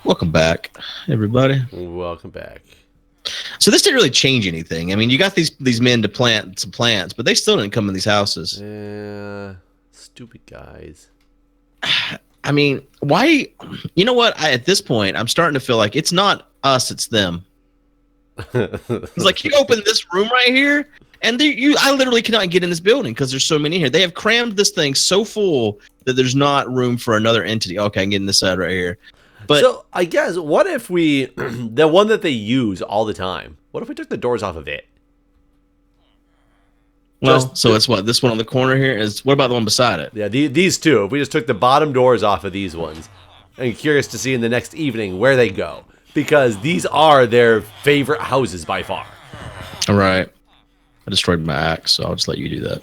Welcome back, everybody. Welcome back. So this didn't really change anything. I mean, you got these men to plant some plants, but they still didn't come in these houses. Yeah, stupid guys. I mean, why? You know what? At this point, I'm starting to feel like it's not us, it's them. It's like you open this room right here, and I literally cannot get in this building because there's so many here. They have crammed this thing so full that there's not room for another entity. Okay, I can get in this side right here. But so I guess what if we the one that they use all the time? What if we took the doors off of it? Well, so it's what this one on the corner here is. What about the one beside it? Yeah, these two. If we just took the bottom doors off of these ones, I'm curious to see in the next evening where they go because these are their favorite houses by far. All right, I destroyed my axe, so I'll just let you do that.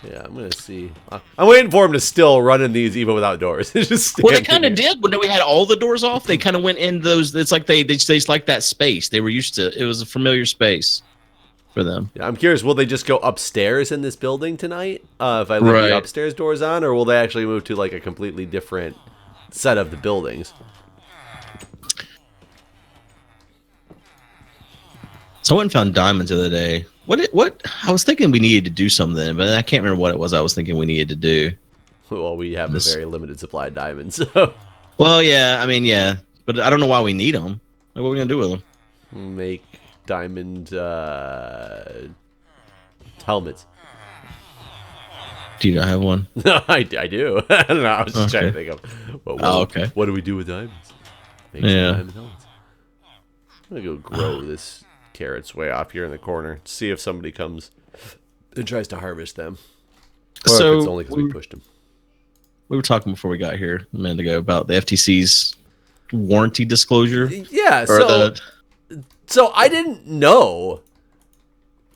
Yeah, I'm gonna see. I'm waiting for them to still run in these even without doors. Well, they kind of did when we had all the doors off. They kind of went in those. It's like they just like that space. They were used to. It was a familiar space for them. Yeah, I'm curious. Will they just go upstairs in this building tonight? If I leave the upstairs doors on, or will they actually move to like a completely different set of the buildings? So I went and found diamonds the other day. What? I was thinking we needed to do something, but I can't remember what it was. I was thinking we needed to do. Well, we have a very limited supply of diamonds. So. Well, yeah. I mean, yeah, but I don't know why we need them. Like, what are we gonna do with them? Make diamond helmets. Do you not have one? No, I do. I don't know. I was just trying to think of. Okay. What do we do with diamonds? Make some diamond helmets. I'm gonna go grow this carrots way off here in the corner. See if somebody comes and tries to harvest them. Or so if it's only because we pushed them. We were talking before we got here a minute ago about the FTC's warranty disclosure. Yeah. So I didn't know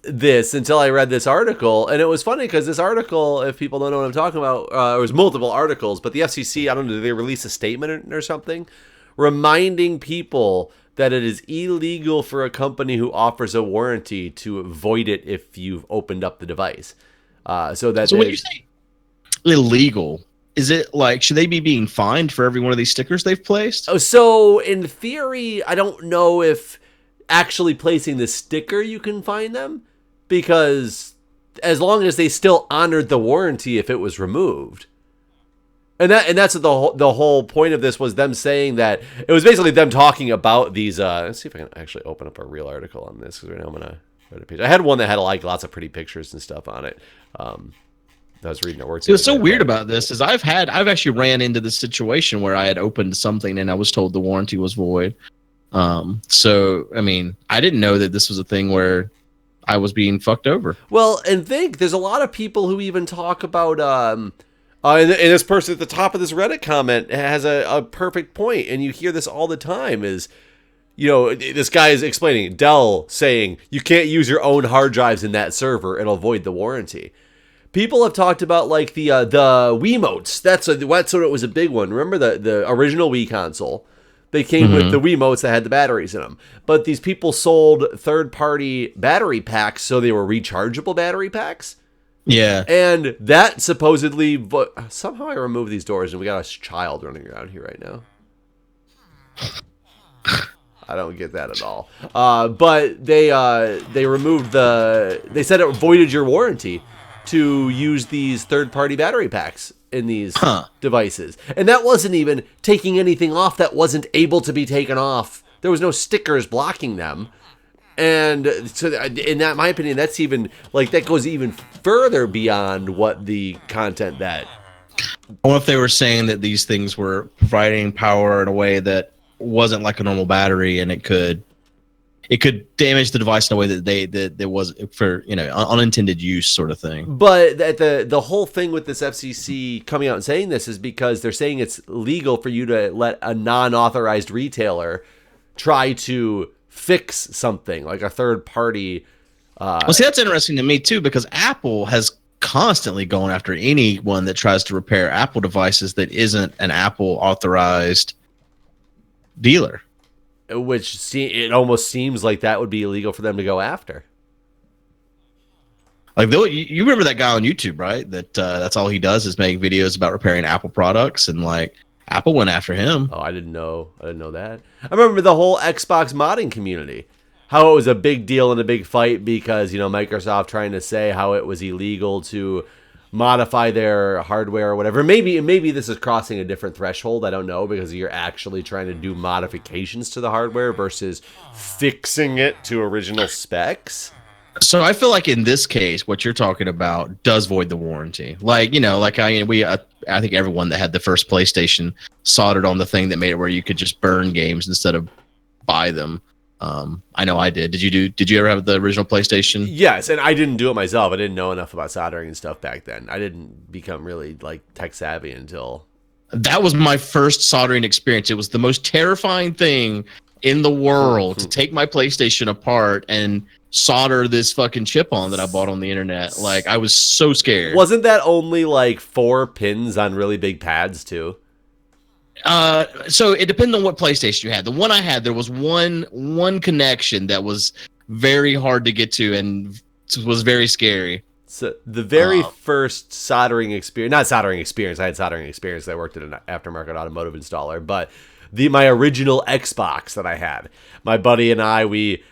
this until I read this article, and it was funny because this article, if people don't know what I'm talking about, it was multiple articles, but the FCC, I don't know, did they release a statement or something reminding people that it is illegal for a company who offers a warranty to void it if you've opened up the device. So when you say illegal, is it like, should they be being fined for every one of these stickers they've placed? Oh, so in theory, I don't know if actually placing the sticker you can fine them, because as long as they still honored the warranty if it was removed. And that's the whole point of this was them saying that it was basically them talking about these. Let's see if I can actually open up a real article on this, because right now I'm gonna write a page. I had one that had like lots of pretty pictures and stuff on it. I was reading at work. What's so weird about this is I've actually ran into this situation where I had opened something and I was told the warranty was void. So I mean, I didn't know that this was a thing where I was being fucked over. Well, and there's a lot of people who even talk about and this person at the top of this Reddit comment has a perfect point, and you hear this all the time, is, you know, this guy is explaining, Dell saying, you can't use your own hard drives in that server, it'll void the warranty. People have talked about, like, the Wiimotes. That's what it was a big one. Remember the original Wii console? They came with the Wiimotes that had the batteries in them. But these people sold third-party battery packs, so they were rechargeable battery packs. Yeah. And that supposedly, but somehow I removed these doors and we got a child running around here right now. I don't get that at all. But they removed they said it voided your warranty to use these third-party battery packs in these devices. And that wasn't even taking anything off that wasn't able to be taken off. There was no stickers blocking them. And so, in my opinion, that's even, like, that goes even further beyond what the content that. I wonder if they were saying that these things were providing power in a way that wasn't like a normal battery, and it could damage the device in a way that was for, you know, unintended use sort of thing. But the whole thing with this FCC coming out and saying this is because they're saying it's legal for you to let a non-authorized retailer try to fix something like a third party. Well, see, that's interesting to me too, because Apple has constantly gone after anyone that tries to repair Apple devices that isn't an Apple authorized dealer. Which it almost seems like that would be illegal for them to go after. Like, you remember that guy on YouTube, right? That's all he does is make videos about repairing Apple products, and like Apple went after him. Oh, I didn't know that. I remember the whole Xbox modding community. How it was a big deal and a big fight because, Microsoft trying to say how it was illegal to modify their hardware or whatever. Maybe this is crossing a different threshold. I don't know, because you're actually trying to do modifications to the hardware versus fixing it to original specs. So I feel like in this case, what you're talking about does void the warranty. Like, I think everyone that had the first PlayStation soldered on the thing that made it where you could just burn games instead of buy them. I know I did. Did you ever have the original PlayStation? Yes, and I didn't do it myself. I didn't know enough about soldering and stuff back then. I didn't become really tech savvy until that was my first soldering experience. It was the most terrifying thing in the world to take my PlayStation apart and solder this fucking chip on that I bought on the internet. Like, I was so scared. Wasn't that only 4 pins on really big pads too? So it depended on what PlayStation you had. The one I had, there was one connection that was very hard to get to and was very scary. So the very first soldering experience, not soldering experience, I had soldering experience. I worked at an aftermarket automotive installer, but my original Xbox that I had, my buddy and I, he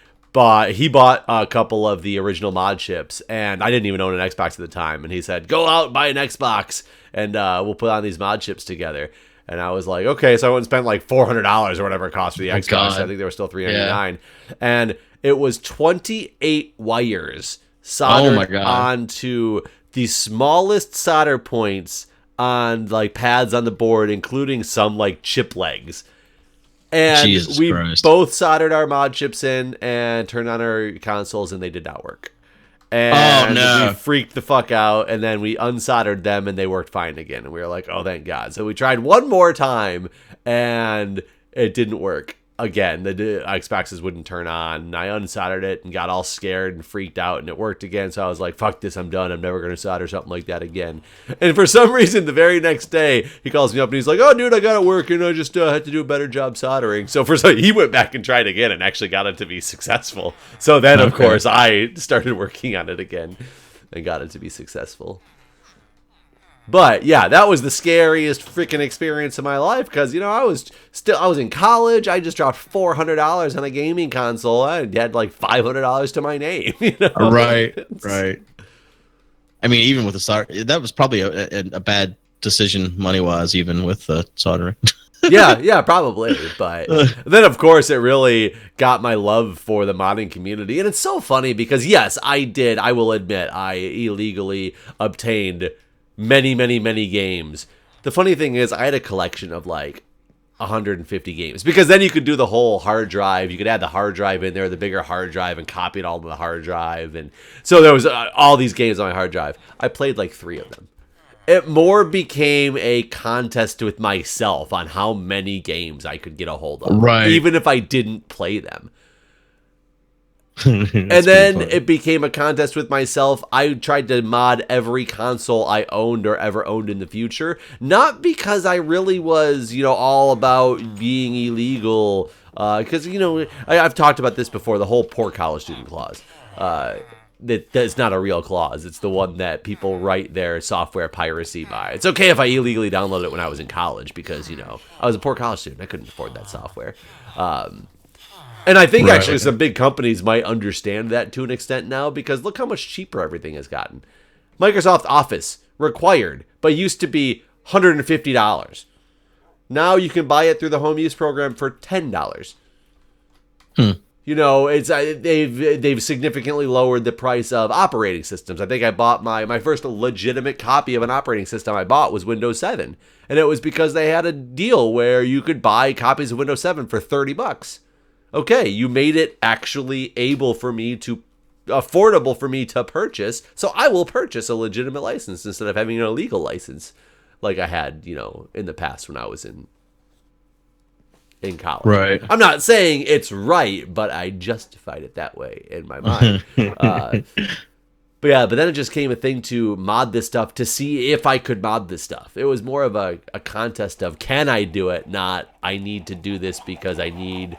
bought a couple of the original mod chips, and I didn't even own an Xbox at the time, and he said, go out and buy an Xbox, and we'll put on these mod chips together. And I was like, okay, so I went and spent $400 or whatever it cost for the Xbox. God. I think they were still $399. Yeah. And it was 28 wires soldered onto the smallest solder points on pads on the board, including some chip legs. And Jesus we Christ. both soldered our mod chips in and turned on our consoles, and they did not work. And we freaked the fuck out, and then we unsoldered them, and they worked fine again. And we were like, oh, thank God. So we tried one more time, and it didn't work again. The Xboxes wouldn't turn on. And I unsoldered it and got all scared and freaked out, and it worked again. So I was like, fuck this, I'm done. I'm never going to solder something like that again. And for some reason, the very next day, he calls me up, and he's like, oh, dude, I got it working. I just had to do a better job soldering. So he went back and tried again and actually got it to be successful. So then, of course, I started working on it again and got it to be successful. But yeah, that was the scariest freaking experience of my life because, I was in college. I just dropped $400 on a gaming console. I had $500 to my name. Right. I mean, even with the solder, that was probably a bad decision money wise, even with the soldering. yeah, probably. But then, of course, it really got my love for the modding community. And it's so funny because, yes, I will admit, I illegally obtained many games. The funny thing is, I had a collection of 150 games, because then you could do the whole hard drive. You could add the hard drive in there, the bigger hard drive, and copy it all to the hard drive. And so there was all these games on my hard drive. I played 3 of them. It more became a contest with myself on how many games I could get a hold of, even if I didn't play them. And then it became a contest with myself. I tried to mod every console I owned or ever owned in the future. Not because I really was, all about being illegal. Because, I've talked about this before, the whole poor college student clause. That's not a real clause. It's the one that people write their software piracy by. It's okay if I illegally downloaded it when I was in college because, I was a poor college student. I couldn't afford that software. And I think actually some big companies might understand that to an extent now, because look how much cheaper everything has gotten. Microsoft Office, required, but used to be $150. Now you can buy it through the home use program for $10. It's they've significantly lowered the price of operating systems. I think I bought my first legitimate copy of an operating system I bought was Windows 7. And it was because they had a deal where you could buy copies of Windows 7 for $30. Okay, you made it actually affordable for me to purchase, so I will purchase a legitimate license instead of having an illegal license like I had, in the past when I was in college. Right. I'm not saying it's right, but I justified it that way in my mind. But then it just came a thing to mod this stuff to see if I could mod this stuff. It was more of a contest of, can I do it? Not, I need to do this because I need...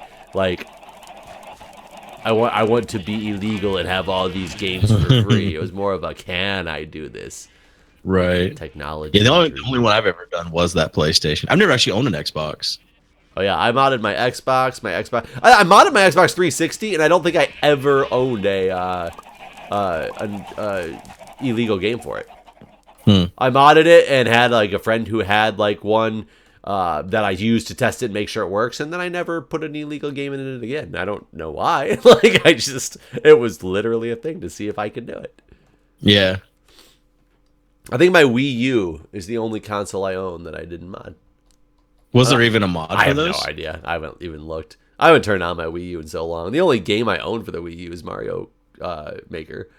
I want to be illegal and have all these games for free. It was more of a, can I do this? Right. Technology. Yeah, the only one I've ever done was that PlayStation. I've never actually owned an Xbox. Oh yeah, I modded my Xbox. I modded my Xbox 360, and I don't think I ever owned an illegal game for it. I modded it and had like a friend who had like one that I used to test it and make sure it works, and then I never put an illegal game in it again. I don't know why. Like it was literally a thing to see if I could do it. Yeah. I think my Wii U is the only console I own that I didn't mod. Was there even a mod I for have those? no idea. I haven't even looked. I haven't turned on my Wii U in so long. The only game I own for the Wii U is Mario Maker.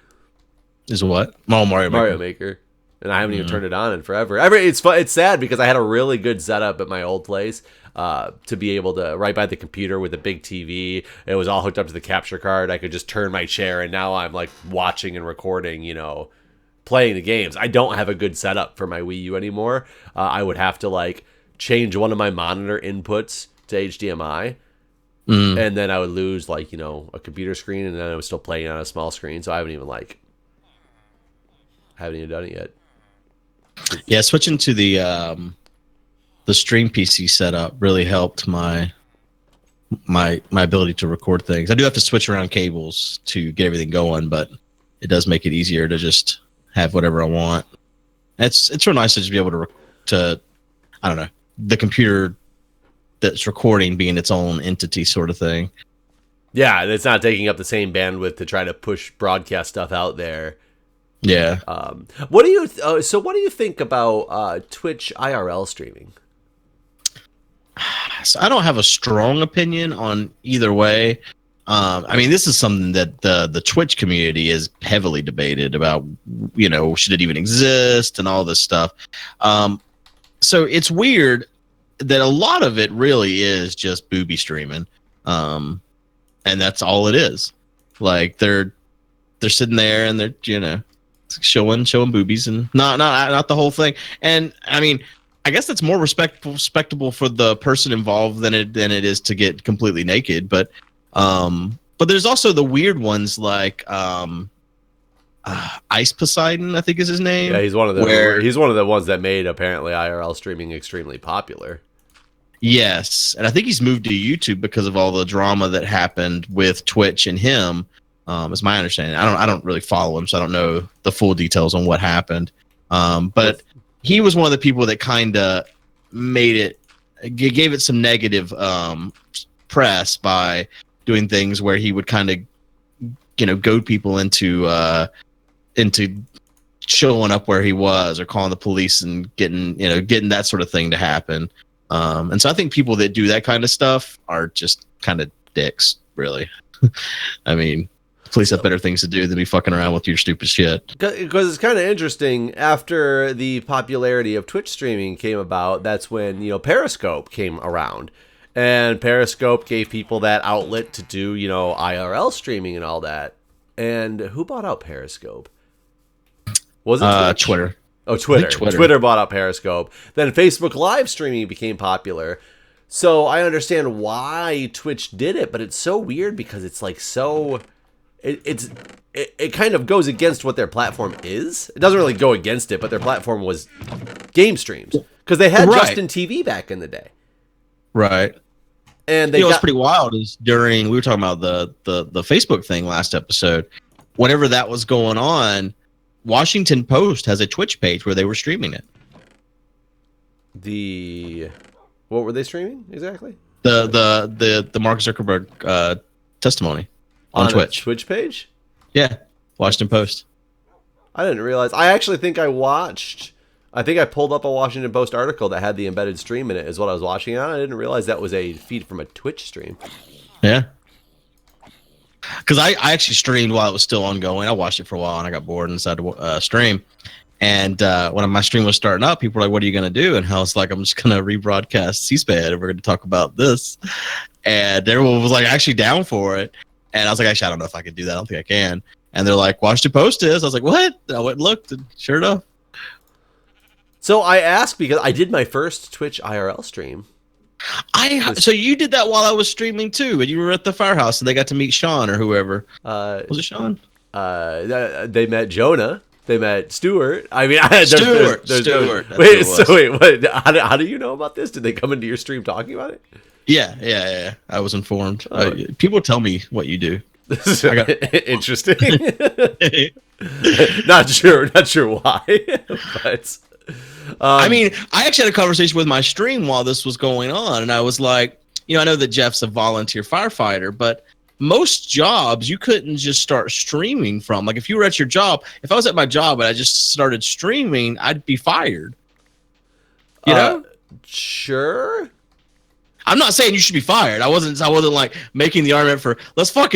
Is what? Oh, Mario Maker. And I haven't even turned it on in forever. It's fun. It's sad because I had a really good setup at my old place to be able to, right by the computer with a big TV. It was all hooked up to the capture card. I could just turn my chair, and now I'm like watching and recording, playing the games. I don't have a good setup for my Wii U anymore. I would have to like change one of my monitor inputs to HDMI. And then I would lose like, a computer screen, and then I was still playing on a small screen. So I haven't even done it yet. Yeah, switching to the stream PC setup really helped my ability to record things. I do have to switch around cables to get everything going, but it does make it easier to just have whatever I want. It's real nice to just be able to I don't know, the computer that's recording being its own entity sort of thing. Yeah, it's not taking up the same bandwidth to try to push broadcast stuff out there. Yeah. What do you think about Twitch IRL streaming? So I don't have a strong opinion on either way. I mean, this is something that the Twitch community is heavily debated about, should it even exist and all this stuff. So it's weird that a lot of it really is just booby streaming. And that's all it is. Like they're sitting there and they're, showing boobies and not the whole thing. And I mean, I guess that's more respectable for the person involved than it is to get completely naked. But there's also the weird ones like Ice Poseidon, I think is his name. Yeah, he's one of the ones that made apparently IRL streaming extremely popular. Yes, and I think he's moved to YouTube because of all the drama that happened with Twitch and him. Is my understanding. I don't really follow him, so I don't know the full details on what happened. But he was one of the people that kind of gave it some negative press by doing things where he would kind of, goad people into showing up where he was or calling the police and getting that sort of thing to happen. And so I think people that do that kind of stuff are just kind of dicks, really. I mean, police have better things to do than be fucking around with your stupid shit. Because it's kind of interesting. After the popularity of Twitch streaming came about, that's when, Periscope came around. And Periscope gave people that outlet to do, IRL streaming and all that. And who bought out Periscope? Was it Twitter? Oh, Twitter. Twitter bought out Periscope. Then Facebook live streaming became popular. So I understand why Twitch did it, but it's so weird because it's like so... It kind of goes against what their platform is. It doesn't really go against it, but their platform was game streams. Because they had Justin TV back in the day. Right. And they what's pretty wild is we were talking about the Facebook thing last episode. Whenever that was going on, Washington Post has a Twitch page where they were streaming it. What were they streaming exactly? The Mark Zuckerberg testimony on Twitch. Twitch page? Yeah, Washington Post. I didn't realize. I actually think I pulled up a Washington Post article that had the embedded stream in it is what I was watching on. I didn't realize that was a feed from a Twitch stream. Yeah. Because I actually streamed while it was still ongoing. I watched it for a while and I got bored and decided to stream. And when my stream was starting up, people were like, "What are you going to do?" And I was like, "I'm just going to rebroadcast C-SPAN and we're going to talk about this." And everyone was like actually down for it. And I was like, "Actually, I don't know if I can do that. I don't think I can." And they're like, "Washington Post is." I was like, "What?" And I went and looked, and sure enough. So I asked because I did my first Twitch IRL stream. So you did that while I was streaming too, and you were at the firehouse, and they got to meet Sean or whoever. Was it Sean? They met Jonah. They met Stuart. I mean, Stuart. Wait, so wait, what? How do you know about this? Did they come into your stream talking about it? Yeah. I was informed. People tell me what you do. This is interesting. Not sure why, but I mean, I actually had a conversation with my stream while this was going on, and I was like, I know that Jeff's a volunteer firefighter, but most jobs you couldn't just start streaming from. Like if you were at your job, if I was at my job and I just started streaming, I'd be fired. You know? Sure. I'm not saying you should be fired. I wasn't like making the argument for let's fuck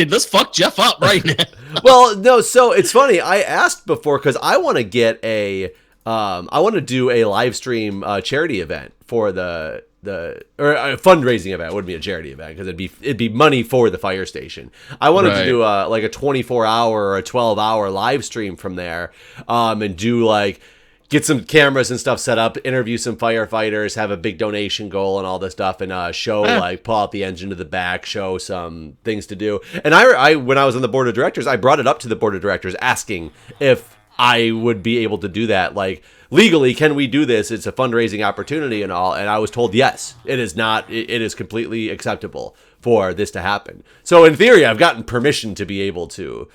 Jeff up right now. Well, no, so it's funny. I asked before because I want to get I want to do a live stream charity event for or a fundraising event. It wouldn't be a charity event because it'd be money for the fire station. I wanted to do like a 24-hour or a 12-hour live stream from there, and do like get some cameras and stuff set up, interview some firefighters, have a big donation goal and all this stuff, and show like pull out the engine to the back, show some things to do. And I when I was on the board of directors, I brought it up to the board of directors asking if I would be able to do that. Like legally, can we do this? It's a fundraising opportunity and all. And I was told, yes, it is not. It is completely acceptable for this to happen. So in theory, I've gotten permission to be able to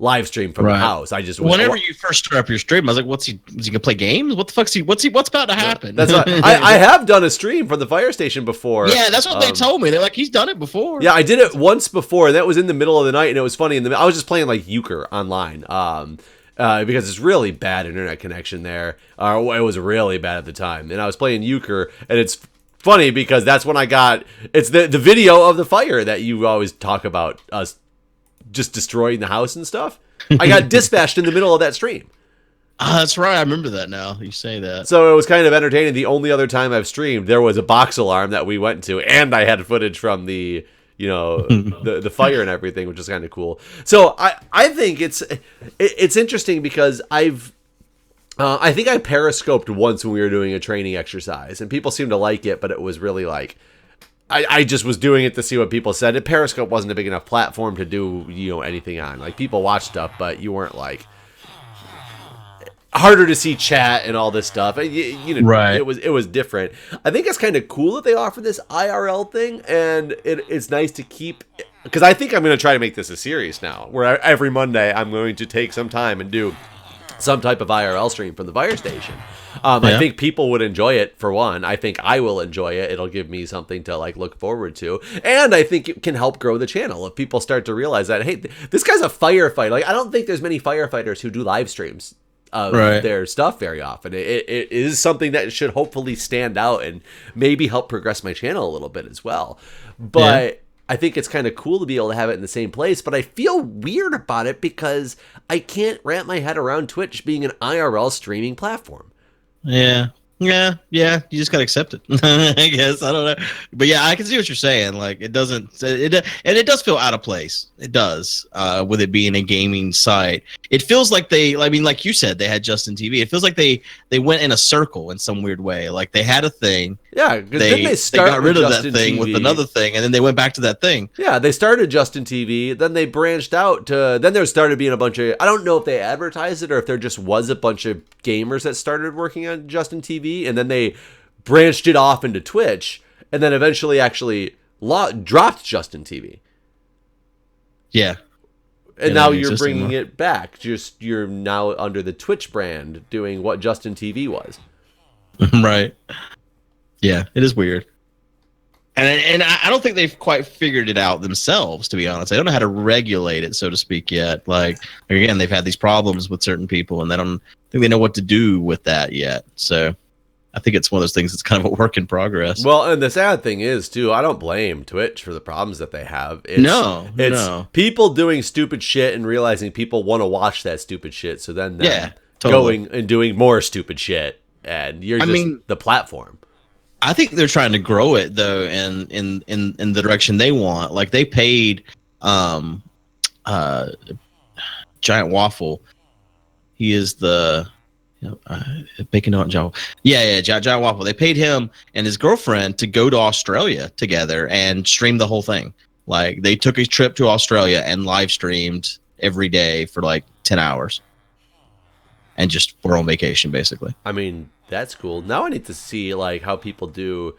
live stream from the house. I just whenever you first start up your stream, I was like, is he gonna play games? What the fuck's what's about to happen? That's what, I have done a stream from the fire station before. Yeah, that's what they told me. They're like, he's done it before. Yeah, I did it once before, and that was in the middle of the night, and it was funny. I was just playing like euchre online, because it's really bad internet connection there. It was really bad at the time, and I was playing euchre, and it's funny because that's when I got it's the video of the fire that you always talk about us just destroying the house and stuff. I got dispatched in the middle of that stream. That's right. I remember that now. You say that. So it was kind of entertaining. The only other time I've streamed, there was a box alarm that we went to, and I had footage from the the fire and everything, which is kind of cool. So I think it's interesting because I think I periscoped once when we were doing a training exercise, and people seemed to like it, but it was really like I just was doing it to see what people said. Periscope wasn't a big enough platform to do anything on. Like people watch stuff, but you weren't like harder to see chat and all this stuff. Right. It was different. I think it's kind of cool that they offer this IRL thing, and it's nice to keep, because I think I'm going to try to make this a series now, where every Monday I'm going to take some time and do some type of IRL stream from the fire station. I think people would enjoy it, for one. I think I will enjoy it. It'll give me something to like look forward to. And I think it can help grow the channel if people start to realize that, hey, this guy's a firefighter. Like, I don't think there's many firefighters who do live streams of their stuff very often. It is something that should hopefully stand out and maybe help progress my channel a little bit as well. But I think it's kind of cool to be able to have it in the same place, but I feel weird about it because I can't wrap my head around Twitch being an IRL streaming platform. Yeah. You just gotta accept it. I guess. I don't know, but yeah, I can see what you're saying. Like, it doesn't, and it does feel out of place. It does, with it being a gaming site. It feels like like you said, they had Justin TV. It feels like they went in a circle in some weird way. Like they had a thing. Yeah, because then they got rid of Justin that thing TV with another thing, and then they went back to that thing. Yeah, they started Justin TV, then they branched out to, then there started being a bunch of, I don't know if they advertised it or if there just was a bunch of gamers that started working on Justin TV, and then they branched it off into Twitch, and then eventually actually dropped Justin TV. Yeah. And now you're bringing it back. Just you're now under the Twitch brand doing what Justin TV was. Right. Yeah, it is weird. And I don't think they've quite figured it out themselves, to be honest. They don't know how to regulate it, so to speak, yet. Like, again, they've had these problems with certain people, and they don't think they know what to do with that yet. So I think it's one of those things that's kind of a work in progress. Well, and the sad thing is, too, I don't blame Twitch for the problems that they have. It's people doing stupid shit and realizing people want to watch that stupid shit, so then going and doing more stupid shit, and you're just the platform. I think they're trying to grow it though, in the direction they want. Like they paid Giant Waffle. He is the Bacon Donut Giant. Giant Waffle. They paid him and his girlfriend to go to Australia together and stream the whole thing. Like they took a trip to Australia and live streamed every day for like 10 hours. and just we're on vacation basically. I mean, that's cool. Now I need to see like how people do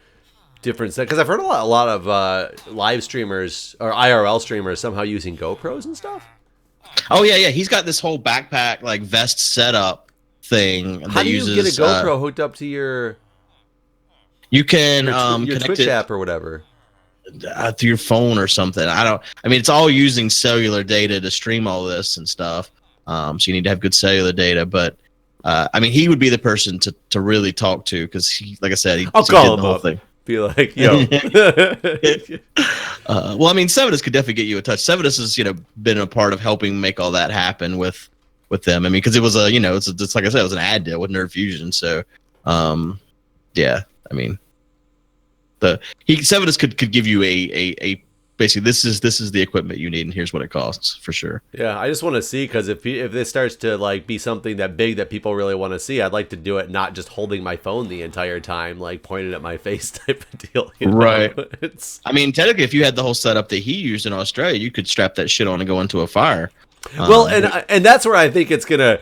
different stuff, because I've heard a lot of live streamers or IRL streamers somehow using GoPros and stuff. Oh yeah, he's got this whole backpack like vest setup thing. How do you get a GoPro hooked up to your? You can your connect Twitch it app or whatever through your phone or something. I mean, it's all using cellular data to stream all this and stuff. So you need to have good cellular data. But I mean, he would be the person to really talk to, because he, like I said, I'll call him up. Be like, yo. Well, I mean, Sevidus could definitely get you a touch. Sevidus has, been a part of helping make all that happen with them. I mean, because it was it's like I said, it was an ad deal with Nerd Fusion. So, yeah, I mean, Sevidus could give you a basically this is the equipment you need, and here's what it costs for sure. Yeah, I just want to see, because if this starts to like be something that big that people really want to see, I'd like to do it not just holding my phone the entire time, like pointed at my face type of deal. Right. I mean, technically, if you had the whole setup that he used in Australia, you could strap that shit on and go into a fire. Well, and that's where I think it's gonna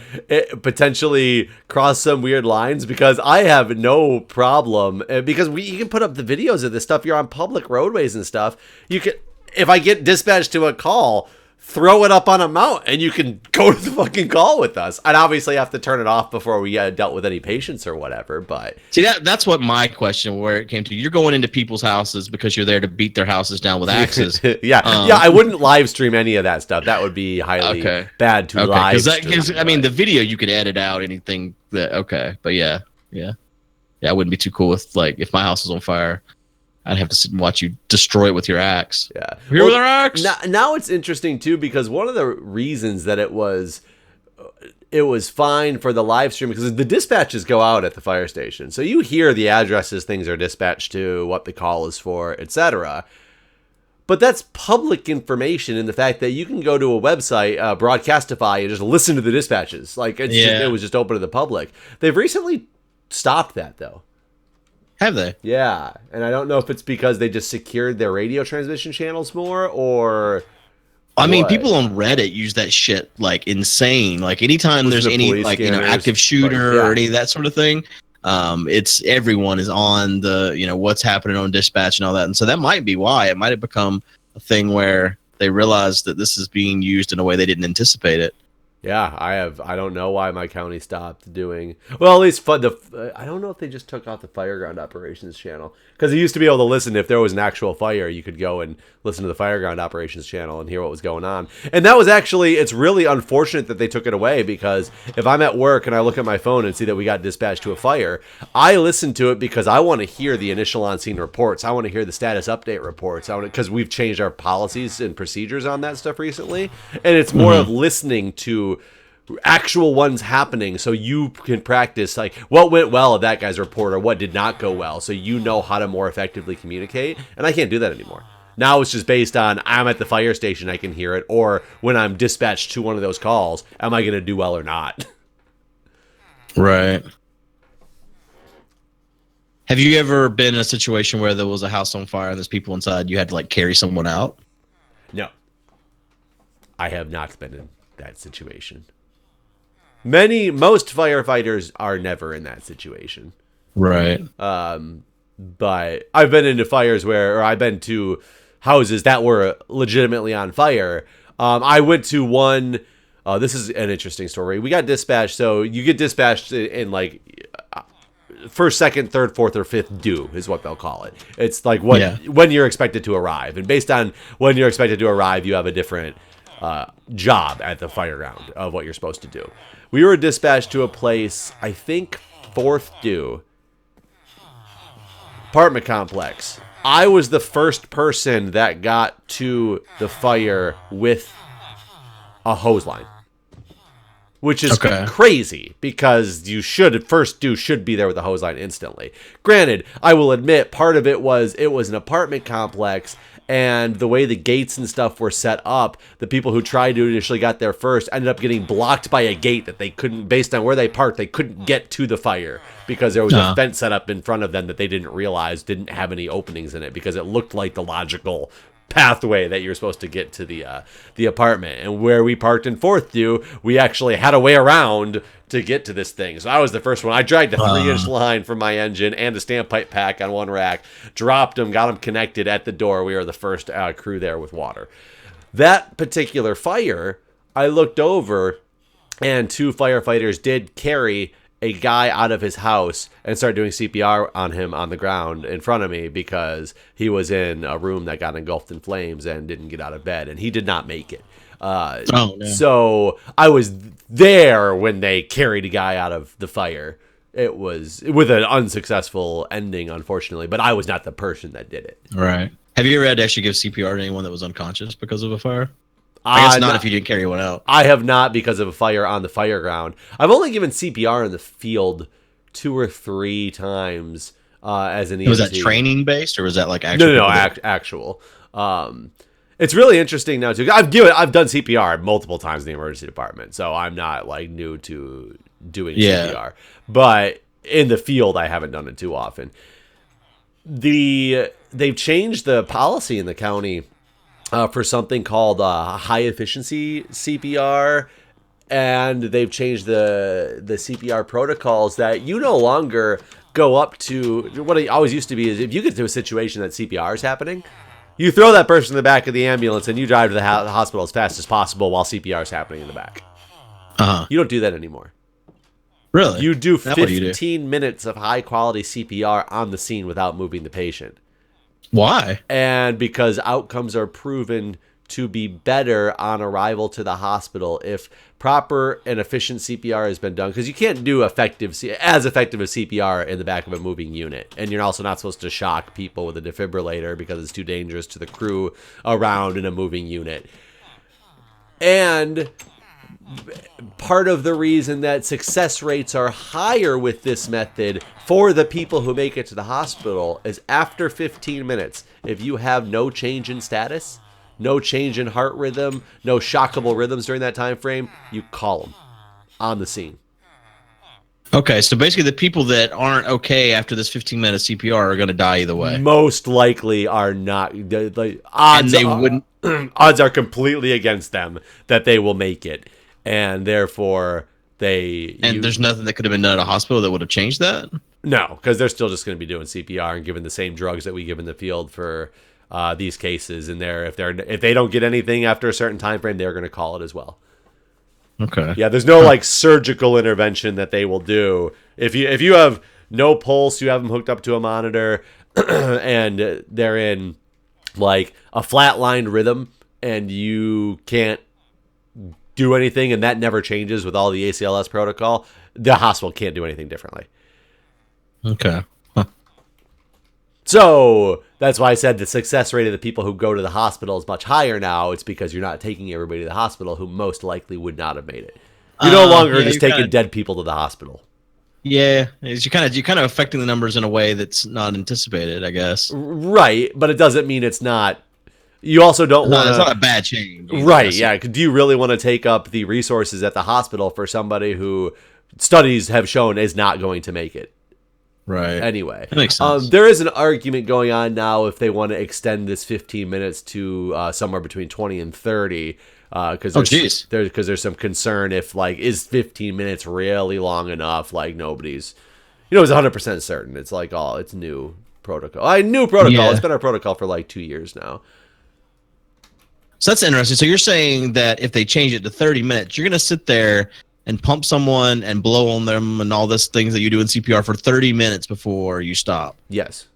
potentially cross some weird lines, because I have no problem, because you can put up the videos of this stuff. You're on public roadways and stuff. You can, if I get dispatched to a call, throw it up on a mount, and you can go to the fucking call with us. I'd obviously have to turn it off before we dealt with any patients or whatever. But see, that's what my question, where it came to. You're going into people's houses because you're there to beat their houses down with axes. Yeah, I wouldn't live stream any of that stuff. That would be highly bad to live stream. Because I mean, the video you could edit out anything that. But yeah, I wouldn't be too cool with, like, if my house was on fire, I'd have to sit and watch you destroy it with your axe. Yeah. Here with our axe. Now it's interesting too, because one of the reasons that it was fine for the live stream, because the dispatches go out at the fire station. So you hear the addresses things are dispatched to, what the call is for, etc. But that's public information in the fact that you can go to a website, Broadcastify, and just listen to the dispatches. Like it was just open to the public. They've recently stopped that though. Have they? Yeah, and I don't know if it's because they just secured their radio transmission channels more, or I mean, people on Reddit use that shit like insane. Like anytime there's any like active shooter or any of that sort of thing, it's everyone is on the what's happening on dispatch and all that. And so that might be why it might have become a thing where they realized that this is being used in a way they didn't anticipate it. Yeah, I don't know why my county stopped doing. Well, at least I don't know if they just took off the Fireground Operations channel, because they used to be able to listen if there was an actual fire. You could go and listen to the Fireground Operations channel and hear what was going on. And that was actually, it's really unfortunate that they took it away, because if I'm at work and I look at my phone and see that we got dispatched to a fire, I listen to it because I want to hear the initial on-scene reports. I want to hear the status update reports. Because we've changed our policies and procedures on that stuff recently, and it's more of listening to actual ones happening, so you can practice like what went well at that guy's report or what did not go well, so you know how to more effectively communicate. And I can't do that anymore. Now it's just based on, I'm at the fire station, I can hear it, or when I'm dispatched to one of those calls, am I going to do well or not? Right. Have you ever been in a situation where there was a house on fire and there's people inside, you had to like carry someone out? No. I have not been in that situation. Most firefighters are never in that situation. Right. But I've been into fires or I've been to houses that were legitimately on fire. I went to one, this is an interesting story. We got dispatched, so you get dispatched in like first, second, third, fourth, or fifth due is what they'll call it. It's like when you're expected to arrive. And based on when you're expected to arrive, you have a different job at the fire ground of what you're supposed to do. We were dispatched to a place, I think fourth due, apartment complex. I was the first person that got to the fire with a hose line, which is crazy, because you first due should be there with a hose line instantly. Granted, I will admit part of it was an apartment complex, and the way the gates and stuff were set up, the people who tried to initially got there first ended up getting blocked by a gate that they couldn't, based on where they parked, they couldn't get to the fire because there was a fence set up in front of them that they didn't realize didn't have any openings in it, because it looked like the logical pathway that you're supposed to get to the apartment. And where we parked in 4th Due, we actually had a way around to get to this thing. So I was the first one. I dragged a 3-inch line from my engine and a standpipe pack on one rack, dropped them, got them connected at the door. We were the first crew there with water. That particular fire, I looked over, and 2 firefighters did carry a guy out of his house and started doing CPR on him on the ground in front of me because he was in a room that got engulfed in flames and didn't get out of bed, and he did not make it. No. So I was there when they carried a guy out of the fire. It was with an unsuccessful ending, unfortunately, but I was not the person that did it. Right. Have you ever had to actually give CPR to anyone that was unconscious because of a fire? I guess not if you didn't carry one out. I have not because of a fire on the fire ground. I've only given CPR in the field 2 or 3 times as an EMT. Was that training based or was that like actual? No, actual. It's really interesting now too. I've done CPR multiple times in the emergency department, so I'm not like new to doing CPR. But in the field, I haven't done it too often. They've changed the policy in the county for something called high efficiency CPR, and they've changed the CPR protocols that you no longer go up to. What it always used to be is if you get to a situation that CPR is happening, you throw that person in the back of the ambulance and you drive to the hospital as fast as possible while CPR is happening in the back. You don't do that anymore. Really? You do 15 minutes of high quality CPR on the scene without moving the patient. Why? And because outcomes are proven to be better on arrival to the hospital if proper and efficient CPR has been done. Because you can't do as effective as CPR in the back of a moving unit. And you're also not supposed to shock people with a defibrillator because it's too dangerous to the crew around in a moving unit. And part of the reason that success rates are higher with this method for the people who make it to the hospital is after 15 minutes, if you have no change in status, no change in heart rhythm, no shockable rhythms during that time frame, you call them on the scene. Okay, so basically the people that aren't okay after this 15-minute CPR are going to die either way. Most likely are not. The odds, and they wouldn't. Odds are completely against them that they will make it. And therefore, there's nothing that could have been done at a hospital that would have changed that? No, because they're still just going to be doing CPR and giving the same drugs that we give in the field for these cases. And if they don't get anything after a certain time frame, they're going to call it as well. Okay. Yeah, there's no like surgical intervention that they will do. If you have no pulse, you have them hooked up to a monitor, and they're in like a flatlined rhythm, and you can't do anything, and that never changes with all the ACLS protocol, the hospital can't do anything differently. Okay. Huh. So that's why I said the success rate of the people who go to the hospital is much higher now. It's because you're not taking everybody to the hospital who most likely would not have made it. You're no longer just taking dead people to the hospital. Yeah, you're kind of affecting the numbers in a way that's not anticipated, I guess. Right, but it doesn't mean it's not. You also don't want to. It's not a bad change. Right, yeah. Do you really want to take up the resources at the hospital for somebody who studies have shown is not going to make it? Right. Anyway, that makes sense. There is an argument going on now if they want to extend this 15 minutes to somewhere between 20 and 30. Because there's some concern if like is 15 minutes really long enough? Like nobody's, it's 100% certain. It's like it's new protocol. New protocol. Yeah. It's been our protocol for like 2 years now. So that's interesting. So you're saying that if they change it to 30 minutes, you're gonna sit there and pump someone and blow on them and all this things that you do in CPR for 30 minutes before you stop. Yes.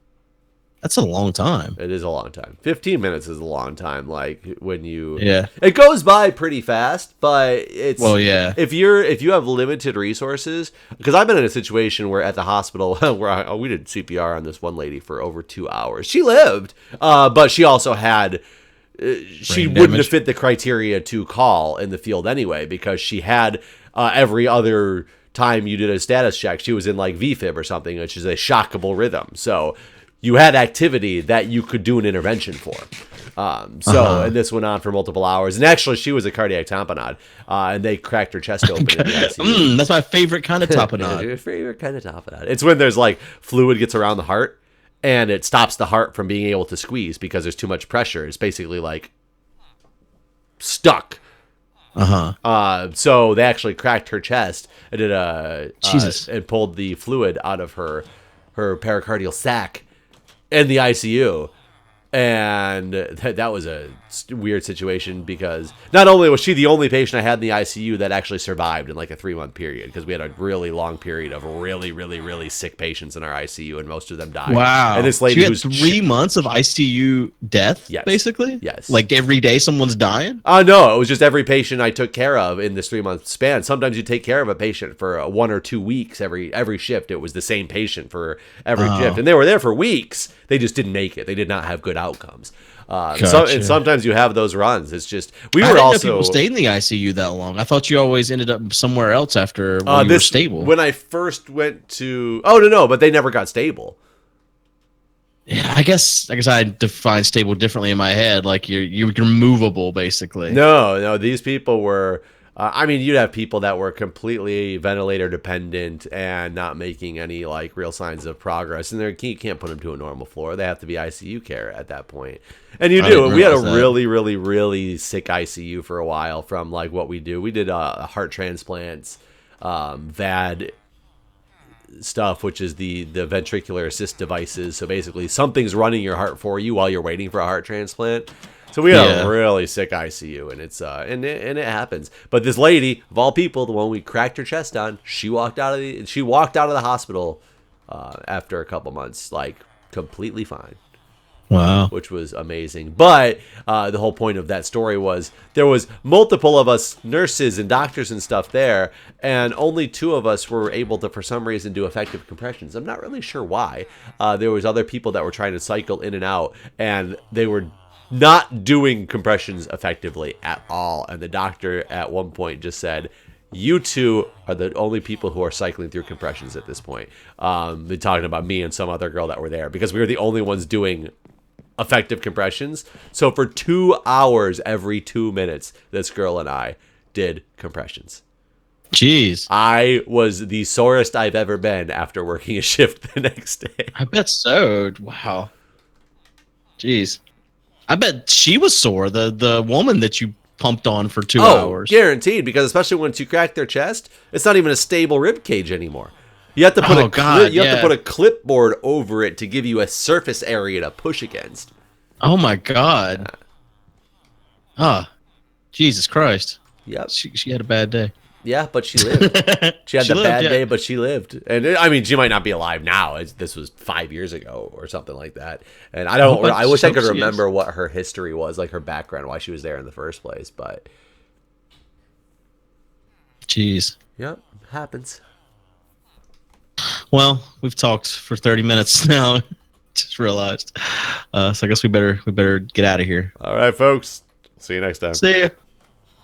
That's a long time. It is a long time. 15 minutes is a long time. Like when you, it goes by pretty fast, but it's, if you have limited resources, because I've been in a situation where at the hospital where we did CPR on this one lady for over 2 hours. She lived, but she also had, she wouldn't have fit the criteria to call in the field anyway, because she had every other time you did a status check, she was in like VFib or something, which is a shockable rhythm. So you had activity that you could do an intervention for. And this went on for multiple hours. And actually, she was a cardiac tamponade, and they cracked her chest open. That's my favorite kind of tamponade. Your favorite kind of tamponade. It's when there's like fluid gets around the heart, and it stops the heart from being able to squeeze because there's too much pressure. It's basically like stuck. So they actually cracked her chest and did and pulled the fluid out of her pericardial sac in the ICU. And that was a weird situation because not only was she the only patient I had in the ICU that actually survived in like a 3-month period, because we had a really long period of really, really, really sick patients in our ICU, and most of them died. Wow. And this lady she had 3 months of ICU death, basically? Yes. Like every day someone's dying? No, it was just every patient I took care of in this 3-month span. Sometimes you take care of a patient for 1 or 2 weeks every shift. It was the same patient for every shift. And they were there for weeks. They just didn't make it. They did not have good outcomes. And sometimes you have those runs. It's just I didn't know people stayed in the ICU that long. I thought you always ended up somewhere else after you were stable. When I first went to but they never got stable. Yeah, I guess I define stable differently in my head. Like you're movable, basically. No, these people were. You'd have people that were completely ventilator dependent and not making any like real signs of progress, and you can't put them to a normal floor. They have to be ICU care at that point. And we had a really, really, really sick ICU for a while. From like what we do, we did heart transplants, VAD stuff, which is the ventricular assist devices. So basically, something's running your heart for you while you're waiting for a heart transplant. So we had a really sick ICU, and it's and it happens. But this lady, of all people, the one we cracked her chest on, she walked out of the hospital after a couple months, like completely fine. Wow, which was amazing. But the whole point of that story was there was multiple of us nurses and doctors and stuff there, and only 2 of us were able to, for some reason, do effective compressions. I'm not really sure why. There was other people that were trying to cycle in and out, and they were not doing compressions effectively at all. And the doctor at one point just said, "You 2 are the only people who are cycling through compressions at this point." They're talking about me and some other girl that were there, because we were the only ones doing effective compressions. So for 2 hours every 2 minutes, this girl and I did compressions. Jeez. I was the sorest I've ever been after working a shift the next day. I bet so. Wow. Jeez. I bet she was sore, the woman that you pumped on for 2 hours. Guaranteed, because especially once you crack their chest, it's not even a stable rib cage anymore. You have to put to put a clipboard over it to give you a surface area to push against. Oh my God. Jesus Christ. Yep. She had a bad day. Yeah, but she lived. She had bad day, but she lived. And she might not be alive now. This was 5 years ago or something like that. And I wish I could remember what her history was, like her background, why she was there in the first place. But jeez. Yep, happens. Well, we've talked for 30 minutes now. Just realized. So I guess we better get out of here. All right, folks. See you next time. See ya.